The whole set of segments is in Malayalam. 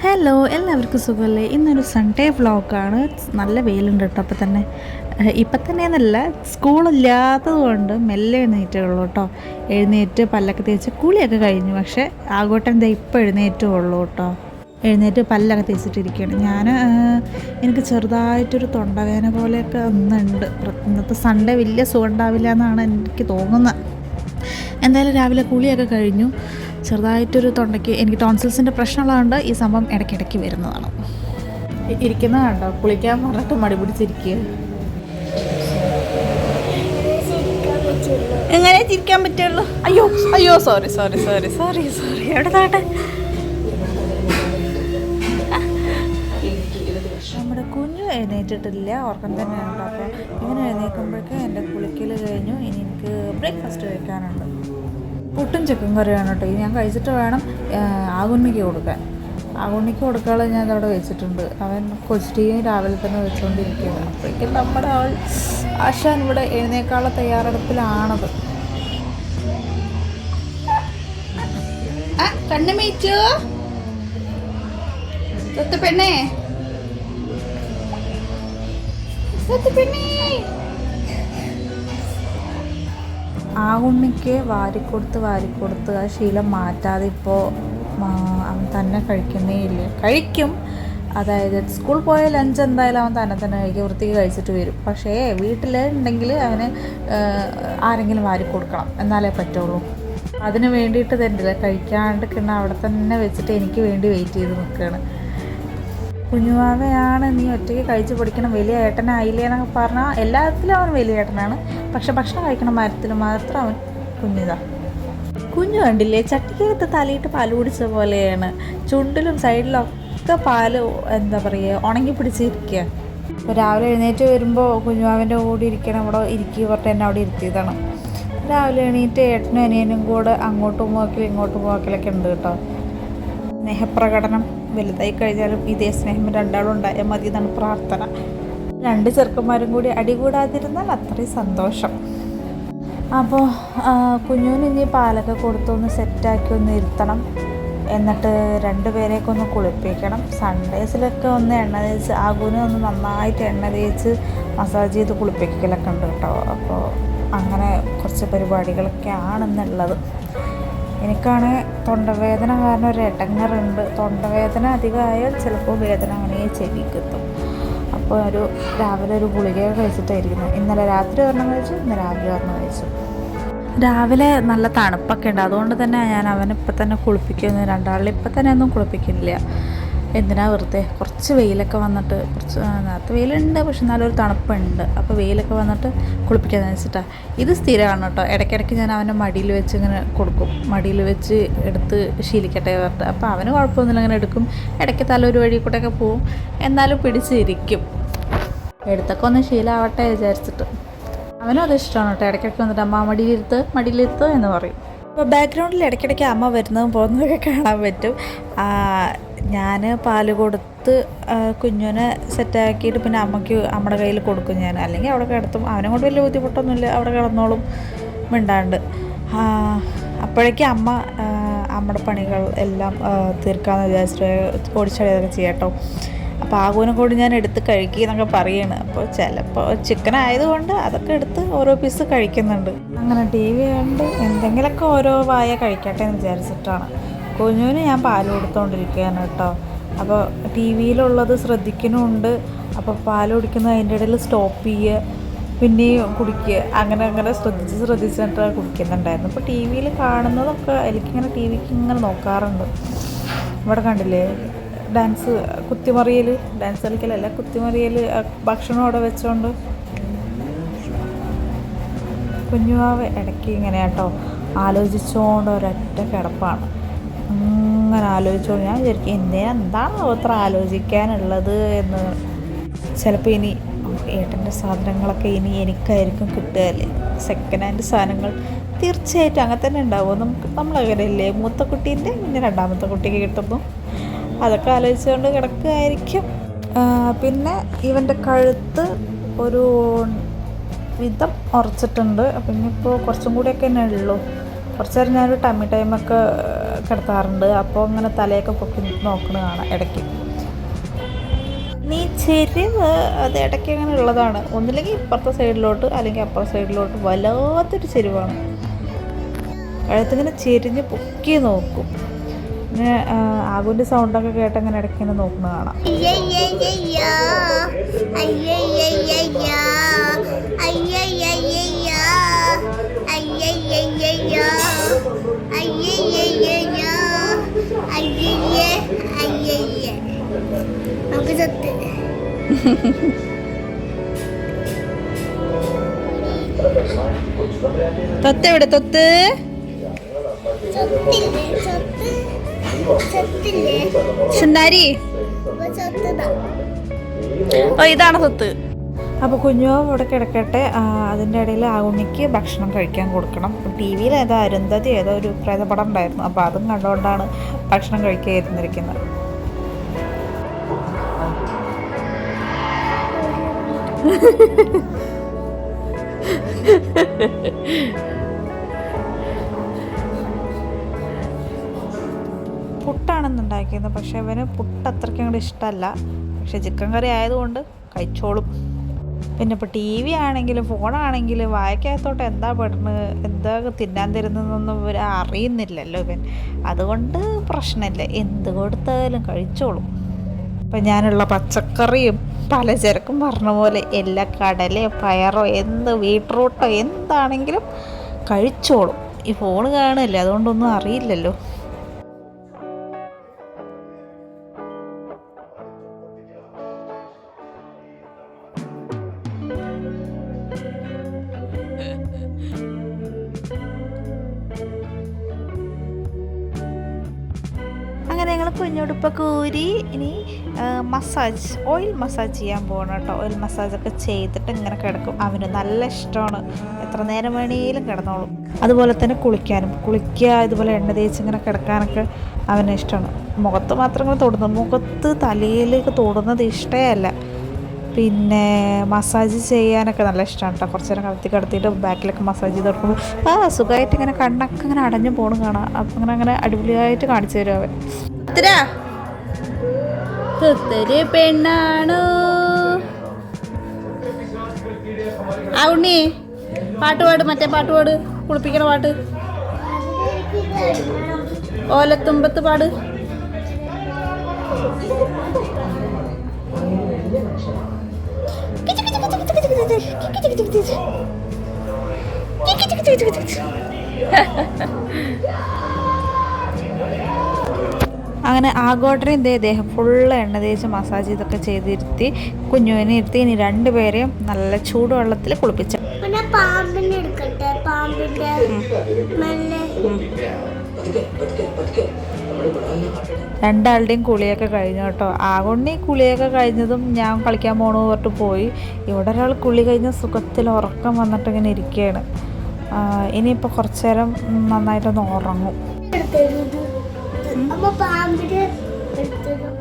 ഹലോ, എല്ലാവർക്കും സുഖമല്ലേ? ഇന്നൊരു സൺഡേ വ്ളോഗാണ്. നല്ല വെയിലുണ്ട് കേട്ടോ. ഇപ്പം തന്നെ എന്നല്ല, സ്കൂളില്ലാത്തത് കൊണ്ട് മെല്ലെ എഴുന്നേറ്റുള്ളൂ കേട്ടോ. എഴുന്നേറ്റ് പല്ലൊക്കെ തേച്ച് കുളിയൊക്കെ കഴിഞ്ഞു. പക്ഷേ ആഘോട്ടൻ ദേ ഇപ്പം എഴുന്നേറ്റുള്ളൂ കേട്ടോ. എഴുന്നേറ്റ് പല്ലൊക്കെ തേച്ചിട്ടിരിക്കുകയാണ് എനിക്ക് ചെറുതായിട്ടൊരു തൊണ്ടവേദന പോലെയൊക്കെ ഒന്നുണ്ട്. ഇന്നത്തെ സൺഡേ വലിയ സുഖം ഉണ്ടാവില്ല എന്നാണ് എനിക്ക് തോന്നുന്നത്. എന്തായാലും രാവിലെ കുളിയൊക്കെ കഴിഞ്ഞു. ചെറുതായിട്ടൊരു തൊണ്ടയ്ക്ക് എനിക്ക് ടോൺസിൽസിൻ്റെ പ്രശ്നമുള്ളതുകൊണ്ട് ഈ സംഭവം ഇടയ്ക്കിടയ്ക്ക് വരുന്നതാണ്. ഇരിക്കുന്നത് കണ്ടോ, കുളിക്കാൻ പറഞ്ഞിട്ട് മടി പിടിച്ചിരിക്കുക. എങ്ങനെ ചിരിക്കാൻ പറ്റുള്ളൂ? അയ്യോ അയ്യോ, sorry sorry sorry sorry sorry എവിടെ താട്ടെ. നമ്മുടെ കുഞ്ഞു എഴുന്നേറ്റിട്ടില്ല, ഉറക്കം തന്നെയാണ്. അപ്പോൾ ഇങ്ങനെ എഴുന്നേൽക്കുമ്പോഴേക്കും എൻ്റെ കുളിക്കൽ കഴിഞ്ഞു. ഇനി എനിക്ക് ബ്രേക്ക്ഫാസ്റ്റ് കഴിക്കാനുണ്ട്. പുട്ടും ചിക്കൻ കറിയാണ് കേട്ടോ. ഇത് ഞാൻ കഴിച്ചിട്ട് വേണം ആകുണ്ണിക്ക് കൊടുക്കാൻ. ആകുണ്ണിക്ക് കൊടുക്കാനുള്ള ഞാൻ അതവിടെ വെച്ചിട്ടുണ്ട്. അവൻ കൊച്ചിയും രാവിലെ തന്നെ വെച്ചുകൊണ്ടിരിക്കുകയാണ്. അപ്പോഴേക്കും നമ്മുടെ ആശാൻ ഇവിടെ എഴുന്നേക്കാനുള്ള തയ്യാറെടുപ്പിലാണത്. കണ്ണു മേച്ചു പെണ്ണേ, പെണ്ണേ. ആകുണ്ണിക്ക് വാരിക്കൊടുത്ത് ആ ശീലം മാറ്റാതെ ഇപ്പോൾ അവൻ തന്നെ കഴിക്കുന്നേ ഇല്ല. കഴിക്കും, അതായത് സ്കൂൾ പോയ ലഞ്ച് എന്തായാലും അവൻ തന്നെ കഴിക്കും, വൃത്തിക്ക് കഴിച്ചിട്ട് വരും. പക്ഷേ വീട്ടിലുണ്ടെങ്കിൽ അവന് ആരെങ്കിലും വാരിക്കൊടുക്കണം, എന്നാലേ പറ്റുള്ളൂ. അതിന് വേണ്ടിയിട്ട് തന്നെ കഴിക്കാണ്ടിരിക്കുന്ന അവിടെ തന്നെ വെച്ചിട്ട് എനിക്ക് വേണ്ടി വെയിറ്റ് ചെയ്ത് നിൽക്കുകയാണ്. കുഞ്ഞുമാവയാണ്, നീ ഒറ്റയ്ക്ക് കഴിച്ച് പഠിക്കണം, വലിയ ഏട്ടനായില്ലേ എന്നൊക്കെ പറഞ്ഞാൽ എല്ലാത്തിലും അവൻ വലിയ ഏട്ടനാണ്. പക്ഷെ ഭക്ഷണം കഴിക്കണ മരത്തിൽ മാത്രം അവൻ കുഞ്ഞു കണ്ടില്ലേ, ചട്ടിക്കകത്ത് തലയിട്ട് പാല് കുടിച്ച പോലെയാണ്. ചുണ്ടിലും സൈഡിലും ഒക്കെ പാല് എന്താ പറയുക, ഉണങ്ങി പിടിച്ചിരിക്കുക. അപ്പോൾ രാവിലെ എഴുന്നേറ്റ് വരുമ്പോൾ കുഞ്ഞുമാവിൻ്റെ കൂടെ ഇരിക്കണം, അവിടെ ഇരിക്കുക പറഞ്ഞിട്ട് എന്നെ അവിടെ ഇരുത്തിയതാണ്. രാവിലെ എണീറ്റ് ഏട്ടനും അനിയനും കൂടെ അങ്ങോട്ടും പോക്കലും ഇങ്ങോട്ടും പോക്കലൊക്കെ ഉണ്ട് കേട്ടോ. സ്നേഹപ്രകടനം വലുതായി കഴിഞ്ഞാലും ഇതേ സ്നേഹം രണ്ടാളും ഉണ്ടായാൽ മതി എന്നാണ് പ്രാർത്ഥന. രണ്ട് ചെറുക്കന്മാരും കൂടി അടികൂടാതിരുന്നാൽ അത്രയും സന്തോഷം. അപ്പോൾ കുഞ്ഞുവിന് ഇനി പാലൊക്കെ കൊടുത്തൊന്ന് സെറ്റാക്കി ഒന്ന് ഇരുത്തണം. എന്നിട്ട് രണ്ടുപേരെയൊക്കെ ഒന്ന് കുളിപ്പിക്കണം. സൺഡേസിലൊക്കെ ഒന്ന് എണ്ണ തേച്ച് ആകുനെ ഒന്ന് നന്നായിട്ട് എണ്ണ തേച്ച് മസാജ് ചെയ്ത് കുളിപ്പിക്കലൊക്കെ ഉണ്ട് കേട്ടോ. അപ്പോൾ അങ്ങനെ കുറച്ച് പരിപാടികളൊക്കെ ആണെന്നുള്ളത്. എനിക്കാണ് തൊണ്ടവേദന കാരണം ഒരു ഇടങ്ങറുണ്ട്. തൊണ്ടവേദന അധികമായാൽ ചിലപ്പോൾ വേദന അങ്ങനെ ചെവിക്കെത്തും. അപ്പോൾ രാവിലെ ഒരു ഗുളിക കഴിച്ചിട്ടായിരിക്കുന്നു. ഇന്നലെ രാത്രി ഒരെണ്ണം കഴിച്ചു, ഇന്ന് രാവിലെ ഒരെണ്ണം കഴിച്ചു. രാവിലെ നല്ല തണുപ്പൊക്കെ ഉണ്ട്, അതുകൊണ്ട് തന്നെ ഞാൻ അവനിപ്പോൾ തന്നെ കുളിപ്പിക്കുന്നു. രണ്ടാളിൽ ഇപ്പം തന്നെ ഒന്നും കുളിപ്പിക്കുന്നില്ല. എന്തിനാ വെറുതെ. കുറച്ച് വെയിലൊക്കെ വന്നിട്ട്, കുറച്ച് നേരത്തെ വെയിലുണ്ട്, പക്ഷെ നല്ലൊരു തണുപ്പുണ്ട്. അപ്പോൾ വെയിലൊക്കെ വന്നിട്ട് കുളിപ്പിക്കാമെന്ന് വെച്ചിട്ടാണ്. ഇത് സ്ഥിരമാണ് കേട്ടോ. ഇടയ്ക്കിടയ്ക്ക് ഞാൻ അവൻ്റെ മടിയിൽ വെച്ച് ഇങ്ങനെ കൊടുക്കും, മടിയിൽ വെച്ച് എടുത്ത് ശീലിക്കട്ടെ പറഞ്ഞിട്ട്. അപ്പോൾ അവന് കുഴപ്പമൊന്നുമില്ല, അങ്ങനെ എടുക്കും. ഇടയ്ക്ക് തലൊരു വഴി കൂടെയൊക്കെ പോവും, എന്നാലും പിടിച്ചിരിക്കും. എടുത്തൊക്കെ ഒന്ന് ശീലമാവട്ടെ വിചാരിച്ചിട്ട്. അവനും അത് ഇഷ്ടമാണ് കേട്ടോ. ഇടയ്ക്കിടയ്ക്ക് വന്നിട്ട് അമ്മ മടിയിലിരുത്ത് എന്ന് പറയും. അപ്പോൾ ബാക്ക്ഗ്രൗണ്ടിൽ ഇടയ്ക്കിടയ്ക്ക് അമ്മ വരുന്നതും പോകുന്നതൊക്കെ കാണാൻ പറ്റും. ഞാൻ പാല് കൊടുത്ത് കുഞ്ഞിനെ സെറ്റാക്കിയിട്ട് പിന്നെ അമ്മയുടെ കയ്യിൽ കൊടുക്കും ഞാൻ. അല്ലെങ്കിൽ അവിടെ കിടത്തും. അവനെ കൊണ്ട് വലിയ ബുദ്ധിമുട്ടൊന്നുമില്ല, അവിടെ കിടന്നോളും മിണ്ടാണ്ട്. അപ്പോഴേക്കും അമ്മയുടെ പണികൾ എല്ലാം തീർക്കാമെന്ന് വിചാരിച്ചിട്ട് ഓടിച്ചടിയൊക്കെ ചെയ്യാം കേട്ടോ. അപ്പോൾ ആകുവിനെ കൊണ്ട് ഞാൻ എടുത്ത് കഴിക്കുക എന്നൊക്കെ പറയുകയാണ്. അപ്പോൾ ചിലപ്പോൾ ചിക്കൻ ആയതുകൊണ്ട് അതൊക്കെ എടുത്ത് ഓരോ പീസ് കഴിക്കുന്നുണ്ട്. അങ്ങനെ ടി വി കണ്ട് എന്തെങ്കിലുമൊക്കെ ഓരോ വായ കഴിക്കട്ടെ എന്ന് വിചാരിച്ചിട്ടാണ്. കുഞ്ഞുവിന് ഞാൻ പാല് കൊടുത്തുകൊണ്ടിരിക്കുകയാണ് കേട്ടോ. അപ്പോൾ ടി വിയിലുള്ളത് ശ്രദ്ധിക്കുന്നുമുണ്ട്. അപ്പോൾ പാല് കുടിക്കുന്നത് അതിൻ്റെ ഇടയിൽ സ്റ്റോപ്പ് ചെയ്യുക, പിന്നെയും കുടിക്കുക, അങ്ങനെ ശ്രദ്ധിച്ചിട്ട് കുടിക്കുന്നുണ്ടായിരുന്നു. അപ്പോൾ ടി വിയിൽ കാണുന്നതൊക്കെ എനിക്കിങ്ങനെ ടി വിക്ക് ഇങ്ങനെ നോക്കാറുണ്ട്. ഇവിടെ കണ്ടില്ലേ ഡാൻസ് കളിക്കലല്ല, കുത്തിമറിയൽ, ഭക്ഷണം അവിടെ വെച്ചോണ്ട്. കുഞ്ഞുവാവ് ഇടയ്ക്ക് ഇങ്ങനെ കേട്ടോ ആലോചിച്ചുകൊണ്ട് ഒരൊറ്റ കിടപ്പാണ്. അങ്ങനെ ആലോചിച്ചോണ്ട് ഞാൻ വിചാരിക്കും എന്താണ് അത്ര ആലോചിക്കാനുള്ളത് എന്ന്. ചിലപ്പോൾ ഇനി ഏട്ടൻ്റെ സാധനങ്ങളൊക്കെ ഇനി എനിക്കായിരിക്കും കിട്ടുകയല്ലേ, സെക്കൻഡ് ഹാൻഡ് സാധനങ്ങൾ. തീർച്ചയായിട്ടും അങ്ങനെ തന്നെ ഉണ്ടാവും. നമ്മളങ്ങനെയല്ലേ, മൂത്ത കുട്ടീൻ്റെ പിന്നെ രണ്ടാമത്തെ കുട്ടിക്ക് കിട്ടുന്നു. അതൊക്കെ ആലോചിച്ചുകൊണ്ട് കിടക്കുകയായിരിക്കും. പിന്നെ ഇവൻ്റെ കഴുത്ത് ഒരു വിധം ഉറച്ചിട്ടുണ്ട്. അപ്പം ഇനിയിപ്പോൾ കുറച്ചും കൂടിയൊക്കെ തന്നെ ഉള്ളൂ. കുറച്ച് നേരം ഞാനൊരു ടമ്മി ടൈമൊക്കെ കിടത്താറുണ്ട്. അപ്പോൾ ഇങ്ങനെ തലയൊക്കെ പൊക്കി നോക്കണ കാണാം ഇടയ്ക്ക്. നീ ചെരിവ് അത് ഇടയ്ക്ക് അങ്ങനെ ഉള്ളതാണ്. ഒന്നില്ലെങ്കിൽ ഇപ്പുറത്തെ സൈഡിലോട്ട് അല്ലെങ്കിൽ അപ്പുറത്തെ സൈഡിലോട്ട് വല്ലാത്തൊരു ചെരിവാണ്. കഴുത്തിങ്ങനെ ചെരിഞ്ഞ് പൊക്കി നോക്കും. പിന്നെ ആകുവിൻ്റെ സൗണ്ടൊക്കെ കേട്ട് അങ്ങനെ ഇടയ്ക്ക് ഇങ്ങനെ നോക്കുന്ന കാണാം. തൊത്ത് എവിടെ തൊത്ത്? ശുണ്ടാരി ഓ ഇതാണ് സ്വത്ത്. അപ്പോൾ കുഞ്ഞോ ഇവിടെ കിടക്കട്ടെ. അതിൻ്റെ ഇടയിൽ ആകുണ്ണിക്ക് ഭക്ഷണം കഴിക്കാൻ കൊടുക്കണം. ടി വിയിൽ ഏതോ അരുന്ധതി ഏതോ ഒരു പ്രേതപടം ഉണ്ടായിരുന്നു. അപ്പോൾ അതും കണ്ടുകൊണ്ടാണ് ഭക്ഷണം കഴിക്കാതിരുന്നിരിക്കുന്നത്. പുട്ടാണെന്നുണ്ടാക്കിയത്. പക്ഷെ അവന് പുട്ട് അത്രയ്ക്കും അങ്ങോട്ട് ഇഷ്ടമല്ല. പക്ഷെ ചിക്കൻ കറി ആയതുകൊണ്ട് കഴിച്ചോളും. പിന്നെ ഇപ്പോൾ ടി വി ആണെങ്കിലും ഫോണാണെങ്കിലും വായിക്കാത്തോട്ട് എന്താ പെടുന്നത് എന്താ തിന്നാൻ തരുന്നതെന്നൊന്നും ഇവർ അറിയുന്നില്ലല്ലോ ഇവൻ. അതുകൊണ്ട് പ്രശ്നമില്ല, എന്ത് കൊടുത്താലും കഴിച്ചോളും. ഇപ്പം ഞാനുള്ള പച്ചക്കറിയും പലചരക്കും പറഞ്ഞ പോലെ എല്ലാ കടലയോ പയറോ എന്ത് ബീട്രൂട്ടോ എന്താണെങ്കിലും കഴിച്ചോളും. ഈ ഫോൺ കാണുമല്ലേ, അതുകൊണ്ടൊന്നും അറിയില്ലല്ലോ. അങ്ങനെ ഞങ്ങൾ കുഞ്ഞുടുപ്പൊക്കെ ഊരി ഇനി ഓയിൽ മസാജ് ചെയ്യാൻ പോകണം കേട്ടോ. ഓയിൽ മസാജൊക്കെ ചെയ്തിട്ട് ഇങ്ങനെ കിടക്കും. അവന് നല്ല ഇഷ്ടമാണ്, എത്ര നേരം വേണേലും കിടന്നോളും. അതുപോലെ തന്നെ കുളിക്കുക ഇതുപോലെ എണ്ണ തേച്ച് ഇങ്ങനെ കിടക്കാനൊക്കെ അവന് ഇഷ്ടമാണ്. മുഖത്ത് മാത്രം ഇങ്ങനെ തൊടുന്നു, മുഖത്ത് തലയിലേക്ക് തൊടുന്നത് ഇഷ്ടമല്ല. പിന്നെ മസാജ് ചെയ്യാനൊക്കെ നല്ല ഇഷ്ടമാണ് കേട്ടോ. കുറച്ച് നേരം കിടത്തിയിട്ട് ബാക്കിലൊക്കെ മസാജ് ചെയ്ത് കൊടുക്കുമ്പോൾ സുഖമായിട്ട് ഇങ്ങനെ കണ്ണൊക്കെ ഇങ്ങനെ അടഞ്ഞു പോകണം കാണാം. അപ്പം അങ്ങനെ അടിപൊളിയായിട്ട് കാണിച്ചു തരും അവൻ. പെണ്ണാണോ ഉണ്ണി? പാട്ട് മറ്റേ പാട്ട് കുളിപ്പിക്കണ പാട്ട് ഓലത്തുമ്പത്ത് പാട്. അങ്ങനെ ആഗോട്ടനെ ദേഹം ഫുള്ള് എണ്ണ തേച്ച് മസാജ് ഇതൊക്കെ ചെയ്തിരുത്തി കുഞ്ഞുവിനെ ഇരുത്തി ഇനി രണ്ടുപേരെയും നല്ല ചൂടുവെള്ളത്തിൽ കുളിപ്പിച്ചു. രണ്ടാളുടെയും കുളിയൊക്കെ കഴിഞ്ഞു കേട്ടോ. ആഗോണ്ണി കുളിയൊക്കെ കഴിഞ്ഞതും ഞാൻ കളിക്കാൻ പോകണു പറഞ്ഞിട്ട് പോയി. ഇവിടെ ഒരാൾ കുളി കഴിഞ്ഞ സുഖത്തിൽ ഉറക്കം വന്നിട്ട് ഇങ്ങനെ ഇരിക്കുകയാണ്. ഇനിയിപ്പോൾ കുറച്ചു നേരം നന്നായിട്ടൊന്ന് ഉറങ്ങും.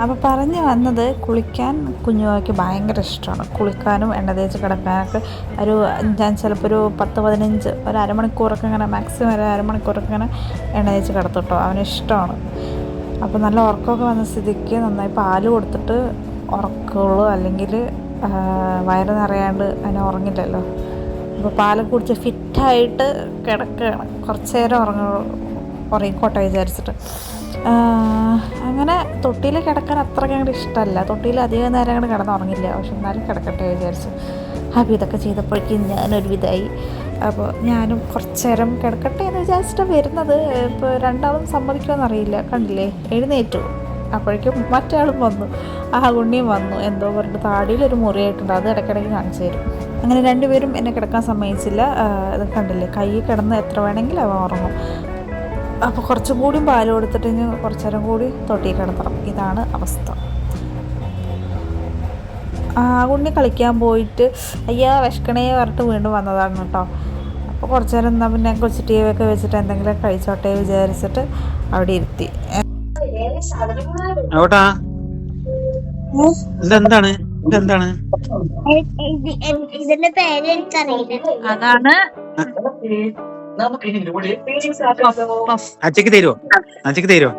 അപ്പോൾ പറഞ്ഞു വന്നത്, കുളിക്കാൻ കുഞ്ഞുവാക്ക് ഭയങ്കര ഇഷ്ടമാണ്. കുളിക്കാനും എണ്ണ തേച്ച് കിടക്കാനൊക്കെ ഞാൻ ചിലപ്പോൾ ഒരു 10-15 ഒരു അരമണിക്കൂറൊക്കെ ഇങ്ങനെ മാക്സിമം ഒരു അരമണിക്കൂറൊക്കെ ഇങ്ങനെ എണ്ണ തേച്ച് കിടത്തിട്ടോ അവന് ഇഷ്ടമാണ്. അപ്പോൾ നല്ല ഉറക്കമൊക്കെ വന്ന സ്ഥിതിക്ക് നന്നായി പാല് കൊടുത്തിട്ട് ഉറക്കുള്ളൂ, അല്ലെങ്കിൽ വയറ് നിറയാണ്ട് അതിനെ ഉറങ്ങില്ലല്ലോ. അപ്പോൾ പാല് കുടിച്ച് ഫിറ്റായിട്ട് കിടക്കുകയാണ്. കുറച്ച് നേരം ഉറങ്ങിക്കോട്ടെ വിചാരിച്ചിട്ട്. അങ്ങനെ തൊട്ടിയിൽ കിടക്കാൻ അത്രയ്ക്ക് അങ്ങോട്ട് ഇഷ്ടമല്ല. തൊട്ടിയിൽ അധികം നേരം അങ്ങോട്ട് കിടന്നുറങ്ങില്ല. പക്ഷെ എന്നാലും കിടക്കട്ടെ വിചാരിച്ചു. അപ്പോൾ ഇതൊക്കെ ചെയ്തപ്പോഴേക്കും ഞാനൊരു വിധമായി. അപ്പോൾ ഞാനും കുറച്ച് നേരം കിടക്കട്ടെ എന്ന് വിചാരിച്ചിട്ടാണ് വരുന്നത്. ഇപ്പോൾ രണ്ടാളും സമ്മതിക്കുമെന്നറിയില്ല. കണ്ടില്ലേ, എഴുന്നേറ്റു. അപ്പോഴേക്കും മറ്റാളും വന്നു, ഉണ്ണിയും വന്നു. എന്തോ പറഞ്ഞിട്ട് താടിയിലൊരു മുറിയായിട്ടുണ്ട്, അത് ഇടയ്ക്കിടയ്ക്ക് കാണിച്ചു തരും. അങ്ങനെ രണ്ടുപേരും എന്നെ കിടക്കാൻ സമ്മതിച്ചില്ല. ഇത് കണ്ടില്ലേ, കൈ കിടന്ന് എത്ര വേണമെങ്കിലും അവൻ ഉറങ്ങും. അപ്പോൾ കുറച്ചും കൂടി പാല് കൊടുത്തിട്ട് കുറച്ചു നേരം കൂടി തൊട്ടി കിടത്തണം. ഇതാണ് അവസ്ഥ. ഉണ്ണി കളിക്കാൻ പോയിട്ട് അയ്യാ വിശക്കണേ പറഞ്ഞിട്ട് വീണ്ടും വന്നതാണ് കേട്ടോ. അപ്പോൾ കുറച്ചു നേരം എന്നാൽ പിന്നെ കൊച്ചു ടി വി ഒക്കെ വെച്ചിട്ട് എന്തെങ്കിലും കഴിച്ചോട്ടെ വിചാരിച്ചിട്ട് അവിടെ ഇരുത്തി. ഇതിന്റെ പേര് എനിക്കറിയില്ല. അതാണ് അച്ചക്ക് തരുമോ? അച്ചക്ക് തരുമോ?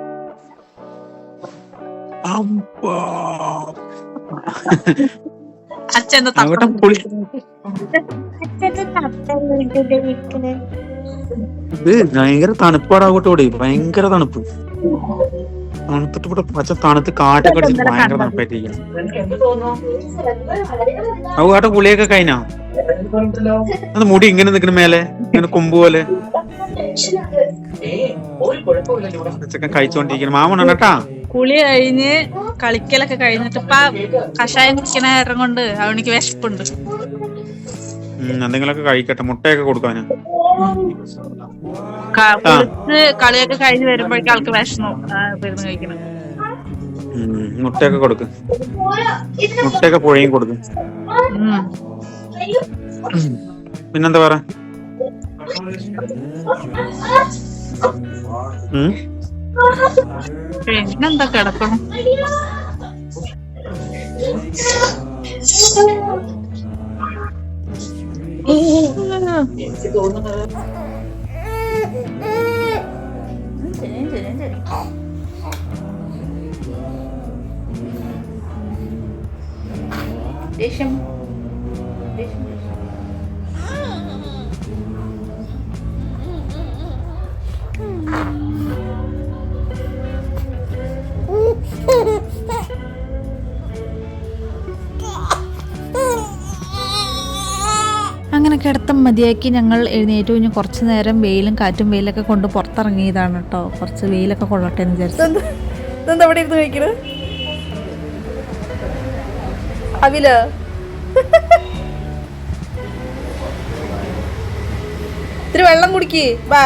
അവിടെ പുളി ഇത് ഭയങ്കര തണുപ്പാടാകോട്ടോടെ, ഭയങ്കര തണുപ്പ്. തണുത്തിട്ട് ഇവിടെ പച്ച തണുത്ത് കാറ്റൊക്കെ അടിച്ചിട്ട് ഭയങ്കര തണുപ്പായിട്ടിരിക്കണം. അവിടെ പുളിയൊക്കെ കഴിഞ്ഞാ അത് മുടി ഇങ്ങനെ നിക്കണ മേലെ ഇങ്ങനെ കൊമ്പ് പോലെ കഴിച്ചോണ്ടിരിക്കണം. മാമണ കേട്ടാ. കുളി കഴിഞ്ഞ് കളിക്കലൊക്കെ കഴിഞ്ഞിട്ട് ഇപ്പ കഷായം കുടിക്കണ നേരം കൊണ്ട് അവനിക്ക് വിശപ്പുണ്ട്. എന്തെങ്കിലുമൊക്കെ കഴിക്കട്ടെ. മുട്ടയൊക്കെ കൊടുക്കാന്. കളിയൊക്കെ കഴിഞ്ഞ് വരുമ്പോഴേക്കും ആൾക്ക് വിഷമോ പെരുന്ന് കഴിക്കണം. മുട്ടയൊക്കെ കൊടുക്ക്. മുട്ടയൊക്കെ പുഴയും കൊടുക്കും. പിന്നെന്താ പറ? പിന്നെന്താ കിടക്കണം. ദേഷ്യം അങ്ങനെ കിടത്തം മതിയാക്കി ഞങ്ങൾ എഴുന്നേറ്റ് കഴിഞ്ഞ് കുറച്ച് നേരം വെയിലും കാറ്റും വെയിലൊക്കെ കൊണ്ട് പുറത്തിറങ്ങിയതാണ് കേട്ടോ. കുറച്ച് വെയിലൊക്കെ കൊള്ളട്ടെ എന്ന് വിചാരിച്ചു. എന്താ അവിടെ ഇരുന്ന് കഴിക്കണത്? അവില ഇത്തിരി വെള്ളം കുടിക്കേ. വാ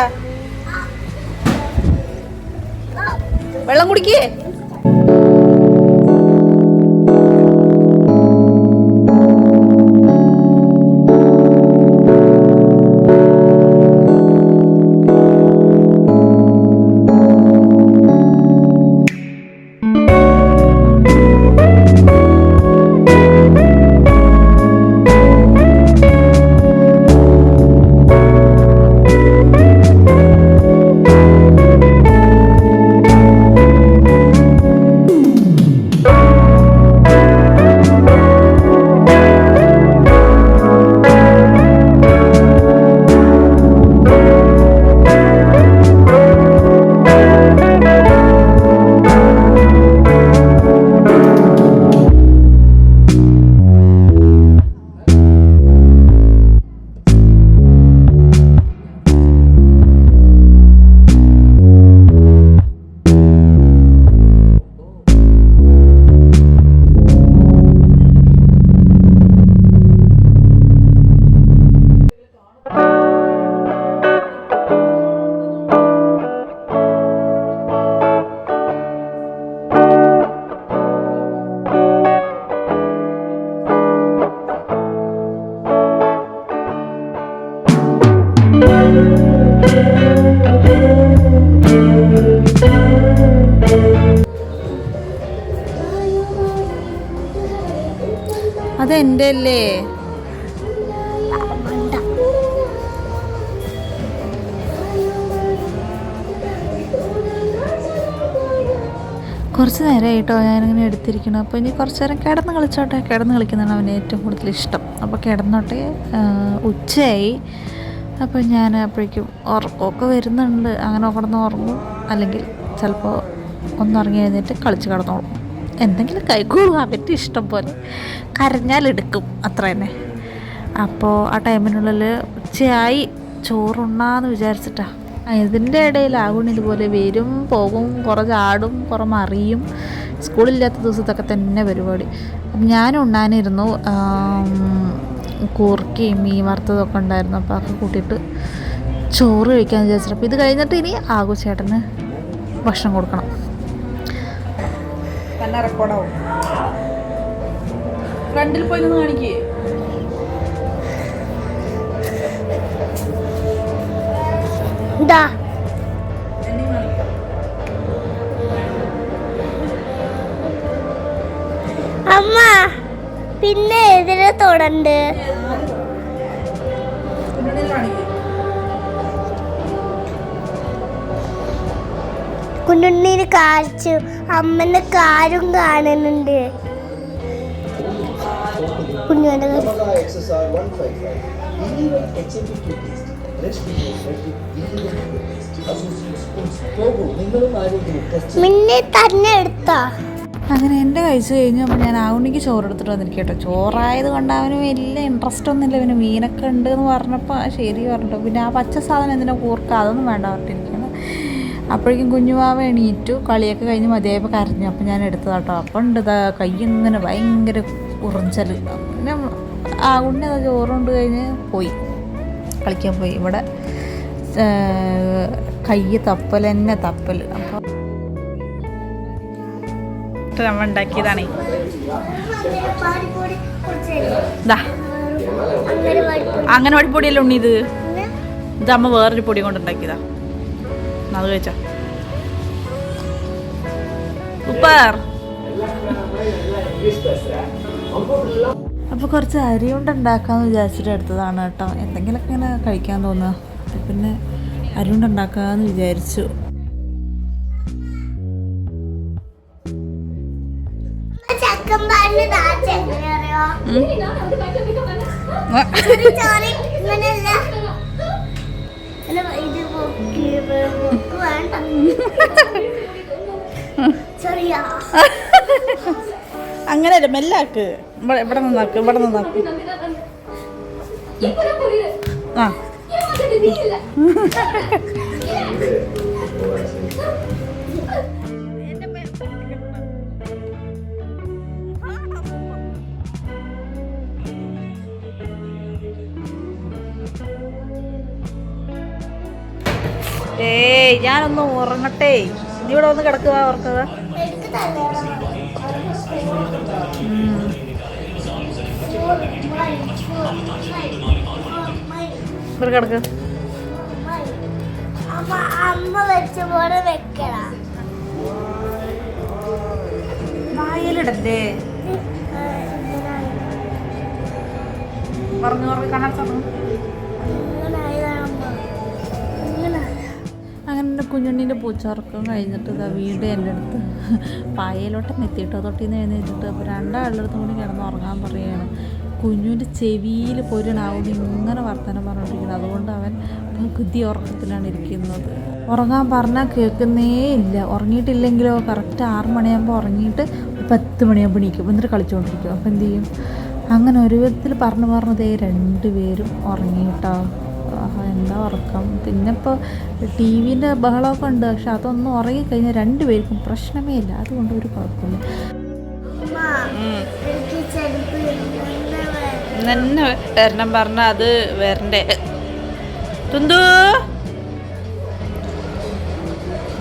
വെള്ളം കുടിക്കേ. അതെന്റെ അല്ലേ? കുറച്ച് നേരമായിട്ടോ ഞാനിങ്ങനെ എടുത്തിരിക്കണം. അപ്പോൾ ഇനി കുറച്ച് നേരം കിടന്ന് കളിച്ചോട്ടെ. കിടന്ന് കളിക്കുന്നതാണ് അവന് ഏറ്റവും കൂടുതൽ ഇഷ്ടം. അപ്പോൾ കിടന്നോട്ടെ. ഉച്ചയായി. അപ്പോൾ ഞാൻ അപ്പോഴേക്കും ഉറക്കമൊക്കെ വരുന്നുണ്ട്. അങ്ങനെ കിടന്ന് ഉറങ്ങും, അല്ലെങ്കിൽ ചിലപ്പോൾ ഒന്നുറങ്ങി എഴുന്നേറ്റ് കളിച്ച് കിടന്നോളും. എന്തെങ്കിലും കൈക്കോളും അവൻ്റെ ഇഷ്ടം പോലെ. കരഞ്ഞാലെടുക്കും, അത്ര തന്നെ. അപ്പോൾ ആ ടൈമിനുള്ളിൽ ഉച്ചയായി ചോറുണ്ണാന്ന് വിചാരിച്ചിട്ടാണ്. ഇതിൻ്റെ ഇടയിൽ ആകും ഇതുപോലെ വരും പോകും, കുറേ ചാടും, കുറേ മറിയും. സ്കൂളില്ലാത്ത ദിവസത്തൊക്കെ തന്നെ പരിപാടി. അപ്പം ഞാൻ ഉണ്ണാനിരുന്നു. കൂർക്കയും മീൻ വറുത്തതൊക്കെ ഉണ്ടായിരുന്നു. അപ്പോൾ അതൊക്കെ കൂട്ടിയിട്ട് ചോറ് കഴിക്കാമെന്ന് വിചാരിച്ചിട്ട്. അപ്പോൾ ഇത് കഴിഞ്ഞിട്ട് ഇനി ആകു ചേട്ടന് ഭക്ഷണം കൊടുക്കണം. തന്നെ റെക്കോർഡാവും. ഫ്രണ്ടിൽ പോയി നിന്ന് കാണിക്കേ. അമ്മ പിന്നെ എതിരെ തൊടണ്ട്. കുഞ്ഞുണ്ണീന് കാഴ്ച അമ്മന്റെ കാലും കാണുന്നുണ്ട്. കുഞ്ഞുന്റെ മിന്നെ തന്നെ എടുത്താ. അങ്ങനെ എൻ്റെ കഴിച്ച് കഴിഞ്ഞപ്പോൾ ഞാൻ ആവുണ്ണിക്ക് ചോറ് എടുത്തിട്ട് വന്നിരിക്കും കേട്ടോ. ചോറായത് കൊണ്ട് അവന് വലിയ ഇൻട്രസ്റ്റ് ഒന്നുമില്ല. പിന്നെ മീനൊക്കെ ഉണ്ട് എന്ന് പറഞ്ഞപ്പോൾ ശരി പറഞ്ഞിട്ടോ. പിന്നെ ആ പച്ച സാധനം എന്തിനാ കൂർക്ക, അതൊന്നും വേണ്ട പറഞ്ഞിരിക്കണം. അപ്പോഴേക്കും കുഞ്ഞുമാവ എണീറ്റു. കളിയൊക്കെ കഴിഞ്ഞ് മതിയായപ്പോൾ കരഞ്ഞു. അപ്പോൾ ഞാൻ എടുത്തതാട്ടോ. അപ്പം ഉണ്ട് ഇതാ കൈ ഇങ്ങനെ ഭയങ്കര ഉറഞ്ചൽ. പിന്നെ ആ ഉണ്ണി അതാ ചോറുകൊണ്ട് കഴിഞ്ഞ് പോയി കളിക്കാൻ പോയി. ഇവിടെ കൈ തപ്പൽ തന്നെ തപ്പൽ. അപ്പോൾ നമ്മൾ ഉണ്ടാക്കിയതാണേ. ഇതാ അംഗനവാടി പൊടിയല്ലേ ഉണ്ണി ഇത്. ഇത് അമ്മ വേറൊരു പൊടി കൊണ്ട് ഉണ്ടാക്കിയതാ. അത് കഴിച്ചോ ഉപ്പാർ. അപ്പോൾ കുറച്ച് അരി കൊണ്ട് ഉണ്ടാക്കാമെന്ന് വിചാരിച്ചിട്ട് എടുത്തതാണ് കേട്ടോ. എന്തെങ്കിലുമൊക്കെ ഇങ്ങനെ കഴിക്കാൻ തോന്നുക. അപ്പോൾ പിന്നെ അരി കൊണ്ട് ഉണ്ടാക്കാമെന്ന് വിചാരിച്ചു. അങ്ങനെയല്ല, മെല്ലാക്ക്. ഇവിടെ നിന്നാക്ക്, ഇവിടെ നിന്നാക്ക്. ആ ഏയ് ഞാനൊന്ന് ഉറങ്ങട്ടെ. നീ ഇവിടെ ഒന്ന് കിടക്കുക, ഉറക്കുക. ഇവിടെ കിടക്ക്. വായലിടല്ലേ. പറഞ്ഞു പറഞ്ഞു കാണാൻ പറഞ്ഞു. അങ്ങനെ കുഞ്ഞുണ്ണീൻ്റെ പൂച്ചോർക്കം കഴിഞ്ഞിട്ട് ഇതാ വീട് എൻ്റെ അടുത്ത് പായയിലോട്ട് എത്തിയിട്ടോ. തൊട്ടിന്ന് എഴുന്നേറ്റിട്ട് അപ്പോൾ രണ്ടാളുടെ കൂടി കിടന്ന് ഉറങ്ങാൻ പറയുകയാണ്. കുഞ്ഞുവിൻ്റെ ചെവിയിൽ പോരണാവുന്ന ഇങ്ങനെ വർത്തമാനം പറഞ്ഞുകൊണ്ടിരിക്കുന്നത്. അതുകൊണ്ട് അവൻ പകുതി ഉറക്കത്തിലാണ് ഇരിക്കുന്നത്. ഉറങ്ങാൻ പറഞ്ഞാൽ കേൾക്കുന്നേ ഇല്ല. ഉറങ്ങിയിട്ടില്ലെങ്കിലോ കറക്റ്റ് 6 മണിയാകുമ്പോൾ ഉറങ്ങിയിട്ട് 10 മണിയാകുമ്പോൾ എണീക്കും. എന്നിട്ട് കളിച്ചുകൊണ്ടിരിക്കും. അപ്പോൾ എന്ത് ചെയ്യും? അങ്ങനെ ഒരു വിധത്തിൽ പറഞ്ഞതേ 2 പേരും ഉറങ്ങിയിട്ടോ. എന്താ ഉറക്കം. പിന്നെ ഇപ്പോൾ ടി വിൻ്റെ ബഹളമൊക്കെ ഉണ്ട്. പക്ഷെ അതൊന്നും ഉറങ്ങിക്കഴിഞ്ഞാൽ 2 പേർക്കും പ്രശ്നമേ ഇല്ല. അതുകൊണ്ട് ഒരു കുഴപ്പമില്ല. തന്നെ വരണം പറഞ്ഞാൽ അത് വരണ്ടേ. തുന്തു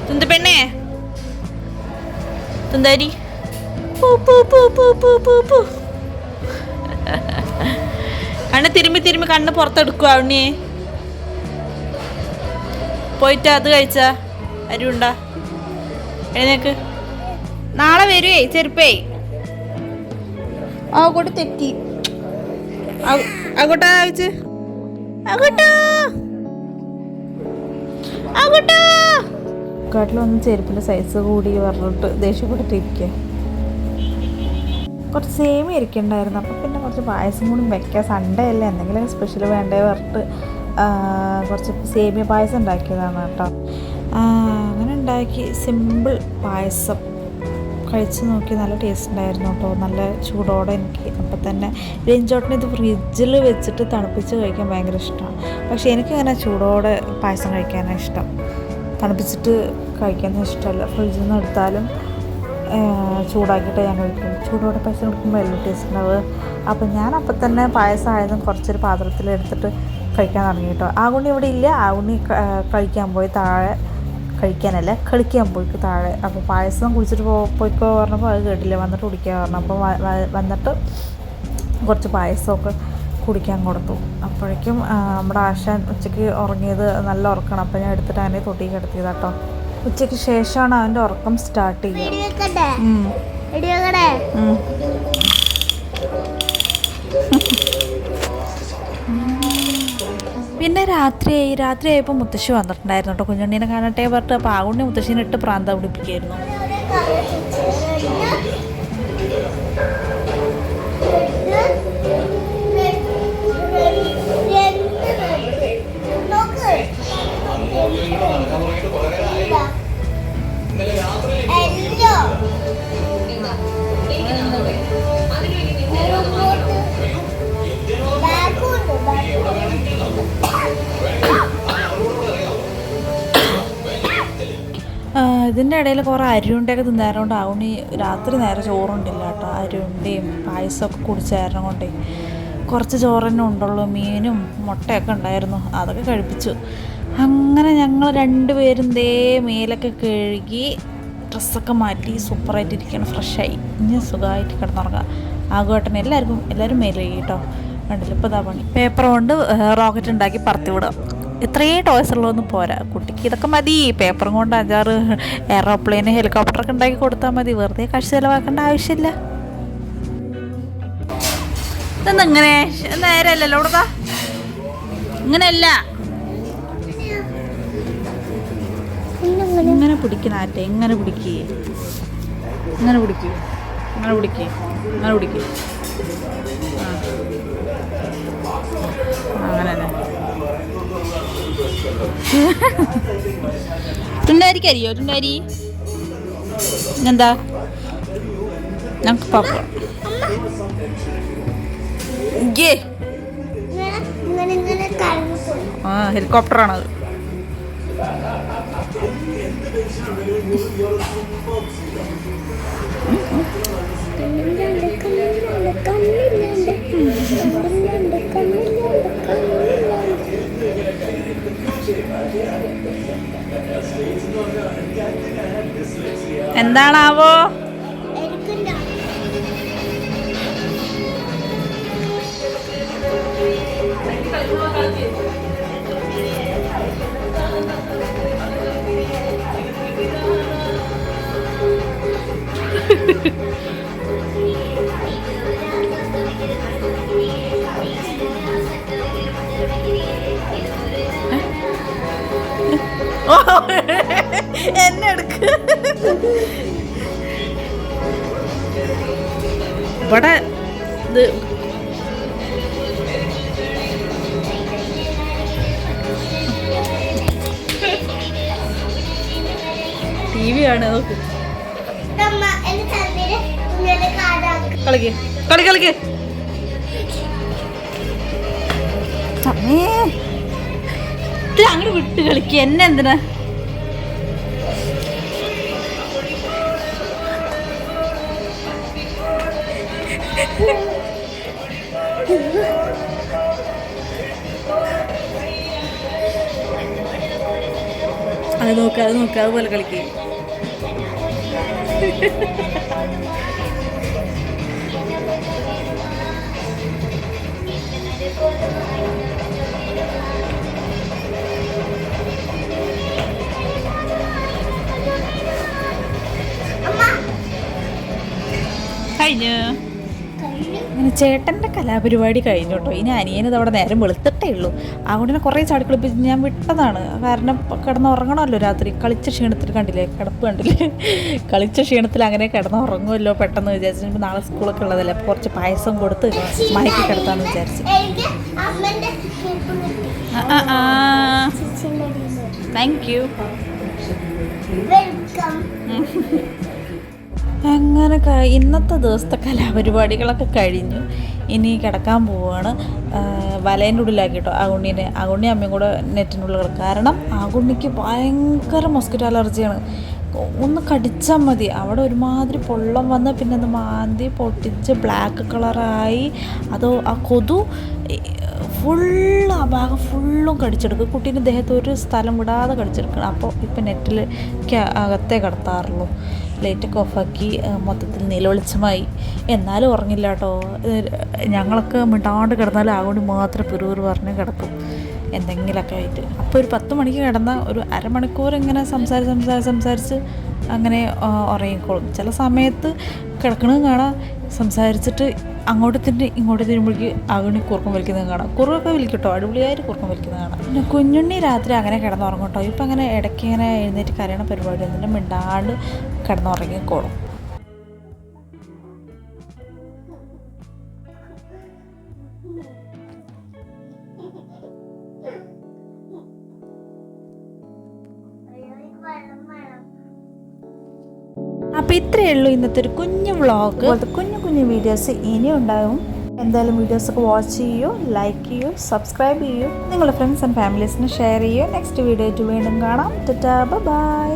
തുന്തു പെണ്ണേ, തുന്താരി കണ്ണ് തിരുമ്പി തിരുമ്പി കണ്ണ് പുറത്തെടുക്കുക. ഉണ്ണിയെ പോയിട്ട് അത് കഴിച്ചാ അരിയുണ്ടാ. എഴുന്നേക്ക്. നാളെ വരുവേ ചെരുപ്പേ. അങ്ങോട്ട് തെറ്റി. അങ്ങോട്ടാ കഴിച്ച്. അങ്ങോട്ടോ അങ്ങോട്ടോ. കാട്ടിലൊന്നും ചെരുപ്പിൻ്റെ സൈസ് കൂടി പറഞ്ഞിട്ട് ദേഷ്യപ്പെട്ടിട്ടിരിക്കുക. കുറച്ച് സേമിയ ഇരിക്കണ്ടായിരുന്നു. അപ്പോൾ പിന്നെ കുറച്ച് പായസം കൂടി വെക്കാം. സൺഡേ അല്ലേ, എന്തെങ്കിലും സ്പെഷ്യൽ വേണ്ടേ പറഞ്ഞിട്ട് കുറച്ച് സേമിയ പായസം ഉണ്ടാക്കിയതാണ് കേട്ടോ. അങ്ങനെ ഉണ്ടാക്കി സിമ്പിൾ പായസം കഴിച്ച് നോക്കി. നല്ല ടേസ്റ്റ് ഉണ്ടായിരുന്നു കേട്ടോ. നല്ല ചൂടോടെ എനിക്ക് അപ്പം തന്നെ രഞ്ജോട്ടിന് ഇത് ഫ്രിഡ്ജിൽ വെച്ചിട്ട് തണുപ്പിച്ച് കഴിക്കാൻ ഭയങ്കര ഇഷ്ടമാണ്. പക്ഷേ എനിക്കങ്ങനെ ചൂടോടെ പായസം കഴിക്കാനാണ് ഇഷ്ടം. തണുപ്പിച്ചിട്ട് കഴിക്കാനൊന്നും ഇഷ്ടമല്ല. ഫ്രിഡ്ജിൽ നിന്ന് എടുത്താലും ചൂടാക്കിയിട്ട് ഞാൻ കഴിക്കും. ചൂടോടെ പായസം കഴിക്കുമ്പോൾ എല്ലാം ടേസ്റ്റ് ഉണ്ടാവുക. അപ്പം ഞാൻ അപ്പം തന്നെ പായസം ആയതും കുറച്ചൊരു പാത്രത്തിലെടുത്തിട്ട് കഴിക്കാൻ തുടങ്ങി കേട്ടോ. ആകുണ്ണി ഇവിടെ ഇല്ല. ആകുണ്ണി കഴിക്കാൻ പോയി താഴെ. കഴിക്കാനല്ല, കളിക്കാൻ പോയിക്ക് താഴെ. അപ്പോൾ പായസം കുടിച്ചിട്ട് പോയിക്കോ പറഞ്ഞപ്പോൾ അത് കേട്ടില്ല. വന്നിട്ട് കുടിക്കാൻ പറഞ്ഞു. അപ്പോൾ വന്നിട്ട് കുറച്ച് പായസമൊക്കെ കുടിക്കാൻ കൊടുത്തു. അപ്പോഴേക്കും നമ്മുടെ ആശാൻ ഉച്ചയ്ക്ക് ഉറങ്ങിയത് നല്ല ഉറക്കണം. അപ്പോൾ ഞാൻ എടുത്തിട്ട് അവനെ തൊട്ടി കിടത്തിയത് കേട്ടോ. ഉച്ചയ്ക്ക് ശേഷമാണ് അവൻ്റെ ഉറക്കം സ്റ്റാർട്ട് ചെയ്യുക. പിന്നെ രാത്രിയായപ്പോൾ മുത്തശ്ശി വന്നിട്ടുണ്ടായിരുന്നു കേട്ടോ. കുഞ്ഞുണ്ണീനെ കാണട്ടെ പറഞ്ഞിട്ട്. അപ്പോൾ ആകുണ്ണി മുത്തശ്ശീനെ ഇട്ട് പ്രാന്ത പിടിപ്പിക്കായിരുന്നു. ഇതിൻ്റെ ഇടയിൽ കുറേ അരിയുണ്ടയൊക്കെ തിന്നാരം ആവുണി രാത്രി നേരെ ചോറുണ്ടില്ല കേട്ടോ. അരിയുണ്ടയും പായസമൊക്കെ കുടിച്ചായിരുന്നു കൊണ്ടേ കുറച്ച് ചോറ് തന്നെ ഉണ്ടുള്ളൂ. മീനും മുട്ടയൊക്കെ ഉണ്ടായിരുന്നു, അതൊക്കെ കഴിപ്പിച്ചു. അങ്ങനെ ഞങ്ങൾ രണ്ടുപേരും മേലൊക്കെ കഴുകി ഡ്രസ്സൊക്കെ മാറ്റി സൂപ്പറായിട്ടിരിക്കണം, ഫ്രഷായി. ഇനി സുഖമായിട്ട് കിടന്നുറങ്ങാം. ആഘോട്ടനെ എല്ലാവരും മേലെ കേട്ടോ. കണ്ടില്ല ഇപ്പോൾ ഇതാ പണി. പേപ്പർ കൊണ്ട് റോക്കറ്റ് ഉണ്ടാക്കി പറത്തി വിടാം. ഇത്രയും ടോയ്സ് ഉള്ളതൊന്നും പോരാ, കുട്ടിക്ക് ഇതൊക്കെ മതി. പേപ്പറും കൊണ്ട് 5-6 എയറോപ്ലെയിൻ ഹെലികോപ്റ്ററൊക്കെ ഉണ്ടാക്കി കൊടുത്താൽ മതി. വെറുതെ കാശ് ചിലവാക്കേണ്ട ആവശ്യമില്ല. ഇങ്ങനെ നേരല്ലല്ലോ ഇവിടെ ഇങ്ങനെയല്ല, ഇങ്ങനെ പിടിക്കണാറ്റെ. ഇങ്ങനെ പിടിക്കേ, ഇങ്ങനെ പിടിക്കേ, ഇങ്ങനെ പിടിക്കേ, ഇങ്ങനെ പിടിക്കേ. അങ്ങനെ തന്നെ. ടുണ്ടാരിക്ക് അറിയോ? ടുണ്ടാരി എന്താ? ഞങ്ങൾക്ക് പാപ്പ ഹെലികോപ്റ്ററാണത്. എന്താണാവോ? എന്നെ എടുക്ക്. ഇവിടെ ഇത് TV ആണ്. നോക്ക്, കളിക്ക് കളി കളിക്ക്. അങ്ങോട്ട് വിട്ട് കളിക്ക്. എന്നെ എന്തിനാ? അത് നോക്ക്, അത് നോക്ക്, അതുപോലെ കളിക്ക്. കഴിഞ്ഞു. അങ്ങനെ ചേട്ടൻ്റെ കലാപരിപാടി കഴിഞ്ഞു കേട്ടോ. ഇനി അനിയനത് അവിടെ നേരം വെളുത്തിട്ടേ ഉള്ളൂ. അതുകൊണ്ട് കുറേ ചാടിക്കളിപ്പിച്ച് ഞാൻ വിട്ടതാണ്. കാരണം കിടന്നുറങ്ങണമല്ലോ രാത്രി. കളിച്ച ക്ഷീണത്തിൽ കണ്ടില്ലേ, കിടപ്പ് കണ്ടില്ലേ, കളിച്ച ക്ഷീണത്തിൽ അങ്ങനെ കിടന്നുറങ്ങുമല്ലോ പെട്ടെന്ന് വിചാരിച്ചു. നാളെ സ്കൂളൊക്കെ ഉള്ളതല്ലേ, അപ്പോൾ കുറച്ച് പായസം കൊടുത്ത് മയക്കി കിടത്താമെന്ന് വിചാരിച്ചു. Thank you. അങ്ങനെ ഇന്നത്തെ ദിവസത്തെ കലാപരിപാടികളൊക്കെ കഴിഞ്ഞു. ഇനി കിടക്കാൻ പോവുകയാണ്. വലേൻ്റെ ഉള്ളിലാക്കി കേട്ടോ ആകുണ്ണീനെ. ആകുണ്ണി അമ്മയും കൂടെ നെറ്റിൻ്റെ ഉള്ളിൽ കിടക്കും. കാരണം ആകുണ്ണിക്ക് ഭയങ്കര മൊസ്കിറ്റോ അലർജിയാണ്. ഒന്ന് കടിച്ചാൽ മതി അവിടെ ഒരുമാതിരി പൊള്ളം വന്ന് പിന്നെ അത് മാന്തി പൊട്ടിച്ച് ബ്ലാക്ക് കളറായി. അതോ ആ കൊതു ആ ഭാഗം ഫുള്ളും കടിച്ചെടുക്കും. കുട്ടീൻ്റെ ദേഹത്ത് ഒരു സ്ഥലം വിടാതെ കടിച്ചെടുക്കണം. അപ്പോൾ ഇപ്പം നെറ്റിൽ അകത്തേ കിടത്താറുള്ളൂ. ലൈറ്റൊക്കെ ഓഫാക്കി മൊത്തത്തിൽ നിലവെളിച്ചമായി. എന്നാലും ഉറങ്ങില്ല കേട്ടോ. ഞങ്ങളൊക്കെ മിണ്ടാണ്ട് കിടന്നാലും ആകൊണ്ട് മാത്രം പിറൂർ പറഞ്ഞ് കിടക്കും എന്തെങ്കിലുമൊക്കെ ആയിട്ട്. അപ്പോൾ ഒരു 10 മണിക്ക് കിടന്നാൽ ഒരു അരമണിക്കൂർ ഇങ്ങനെ സംസാരിച്ച് അങ്ങനെ ഉറങ്ങിക്കോളും. ചില സമയത്ത് കിടക്കണത് കാണാൻ സംസാരിച്ചിട്ട് അങ്ങോട്ട് തിരി ഇങ്ങോട്ട് തിരുമ്പോഴേക്ക് അഗണി കുറുക്കം വലിക്കുന്നത് കാണാം. കുറുക്കൊക്കെ വലിക്കട്ടോ, അടിപൊളിയായിട്ട് കുറുക്കം വലിക്കുന്നത് കാണാം. പിന്നെ കുഞ്ഞുണ്ണി രാത്രി അങ്ങനെ കിടന്നുറങ്ങും കേട്ടോ. ഇപ്പം അങ്ങനെ ഇടയ്ക്ക് ഇങ്ങനെ എഴുന്നേറ്റ് കരയണ പരിപാടി എന്നിട്ട് മിണ്ടാണ്ട് കിടന്നുറങ്ങിക്കോളും. അപ്പോൾ ഇത്രയേ ഉള്ളൂ ഇന്നത്തെ ഒരു കുഞ്ഞു വ്ളോഗ്. അതുപോലത്തെ കുഞ്ഞു കുഞ്ഞു വീഡിയോസ് ഇനിയും ഉണ്ടാകും. എന്തായാലും വീഡിയോസൊക്കെ വാച്ച് ചെയ്യൂ, ലൈക്ക് ചെയ്യൂ, സബ്സ്ക്രൈബ് ചെയ്യൂ, നിങ്ങളുടെ ഫ്രണ്ട്സ് ആൻഡ് ഫാമിലീസിന് ഷെയർ ചെയ്യൂ. നെക്സ്റ്റ് വീഡിയോ ആയിട്ട് വീണ്ടും കാണാം. ടാറ്റാ, ബൈ.